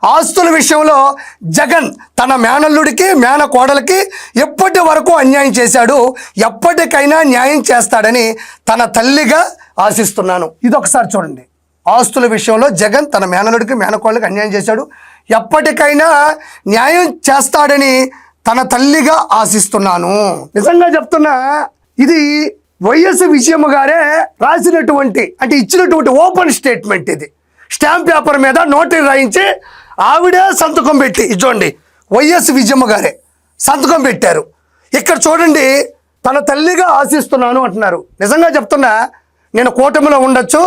ఆస్తుల విషయంలో జగన్ తన మేనల్లుడికి మేనకోడలికి ఎప్పటి వరకు అన్యాయం చేశాడు, ఎప్పటికైనా న్యాయం చేస్తాడని తన తల్లిగా ఆశిస్తున్నాను. ఇది ఒకసారి చూడండి. ఆస్తుల విషయంలో జగన్ తన మేనల్లుడికి మేనకోడలికి అన్యాయం చేశాడు, ఎప్పటికైనా న్యాయం చేస్తాడని తన తల్లిగా ఆశిస్తున్నాను. నిజంగా చెప్తున్నా, ఇది వైఎస్ విజయమ్మ గారే రాసినటువంటి అంటే ఇచ్చినటువంటి ఓపెన్ స్టేట్మెంట్. ఇది స్టాంప్ పేపర్ మీద నోటరీ రాయించి ఆవిడే సంతకం పెట్టి, చూడండి వైఎస్ విజయమ్మ గారే సంతకం పెట్టారు. ఇక్కడ చూడండి, తన తల్లిగా ఆశిస్తున్నాను అంటున్నారు. నిజంగా చెప్తున్నా, నేను కూటమిలో ఉండొచ్చు,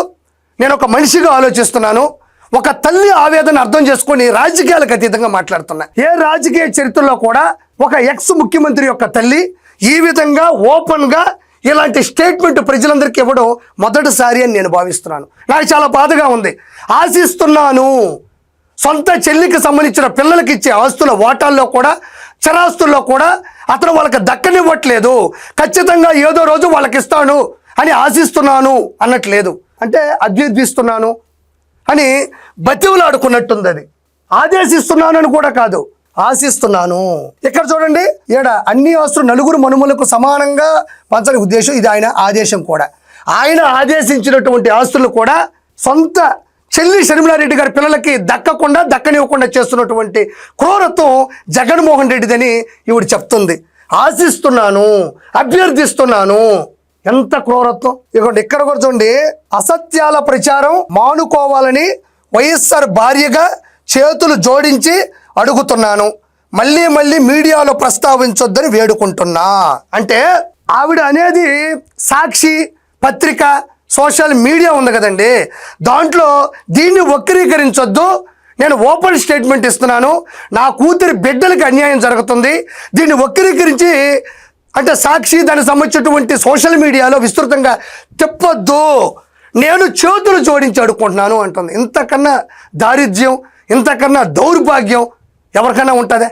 నేను ఒక మనిషిగా ఆలోచిస్తున్నాను. ఒక తల్లి ఆవేదన అర్థం చేసుకొని రాజకీయాలకు అతీతంగా మాట్లాడుతున్నా. ఏ రాజకీయ చరిత్రలో కూడా ఒక ఎక్స్ ముఖ్యమంత్రి యొక్క తల్లి ఈ విధంగా ఓపెన్గా ఇలాంటి స్టేట్మెంట్ ప్రజలందరికీ ఇవ్వడం మొదటిసారి అని నేను భావిస్తున్నాను. నాకు చాలా బాధగా ఉంది. ఆశిస్తున్నాను. సొంత చెల్లికి సంబంధించిన పిల్లలకి ఇచ్చే ఆస్తుల వాటాల్లో కూడా, చరాస్తుల్లో కూడా అతను వాళ్ళకి దక్కనివ్వట్లేదు. ఖచ్చితంగా ఏదో రోజు వాళ్ళకి ఇస్తాను అని ఆశిస్తున్నాను అన్నట్లేదు. అంటే అభ్యర్థిస్తున్నాను అని బతివులాడుకున్నట్టుంది. అది ఆదేశిస్తున్నాను అని కూడా కాదు, ఆశిస్తున్నాను. ఇక్కడ చూడండి, ఈడ అన్ని ఆస్తులు నలుగురు మనుమలకు సమానంగా పంచని ఉద్దేశం. ఇది ఆయన ఆదేశం కూడా. ఆయన ఆదేశించినటువంటి ఆస్తులు కూడా సొంత చెల్లి షర్మిలారెడ్డి గారి పిల్లలకి దక్కనివ్వకుండా చేస్తున్నటువంటి క్రూరత్వం జగన్మోహన్ రెడ్డిదని ఈవిడ చెప్తుంది. ఆశిస్తున్నాను, అభ్యర్థిస్తున్నాను. ఎంత క్రూరత్వం! ఇక్కడ కూడా చూడండి, అసత్యాల ప్రచారం మానుకోవాలని వైఎస్ఆర్ భార్యగా చేతులు జోడించి అడుగుతున్నాను. మళ్ళీ మళ్ళీ మీడియాలో ప్రస్తావించొద్దని వేడుకుంటున్నా. అంటే ఆవిడ అనేది సాక్షి పత్రిక, సోషల్ మీడియా ఉంది కదండి, దాంట్లో దీన్ని వక్రీకరించొద్దు, నేను ఓపెన్ స్టేట్మెంట్ ఇస్తున్నాను, నా కూతురి బిడ్డలకి అన్యాయం జరుగుతుంది, దీన్ని వక్రీకరించి అంటే సాక్షి దానికి సంబంధించినటువంటి సోషల్ మీడియాలో విస్తృతంగా తిప్పొద్దు, నేను చేతులు జోడించి అడుక్కుంటున్నాను అంటుంది. ఇంతకన్నా దారిద్ర్యం, ఇంతకన్నా దౌర్భాగ్యం ఎవరికైనా ఉంటుందా?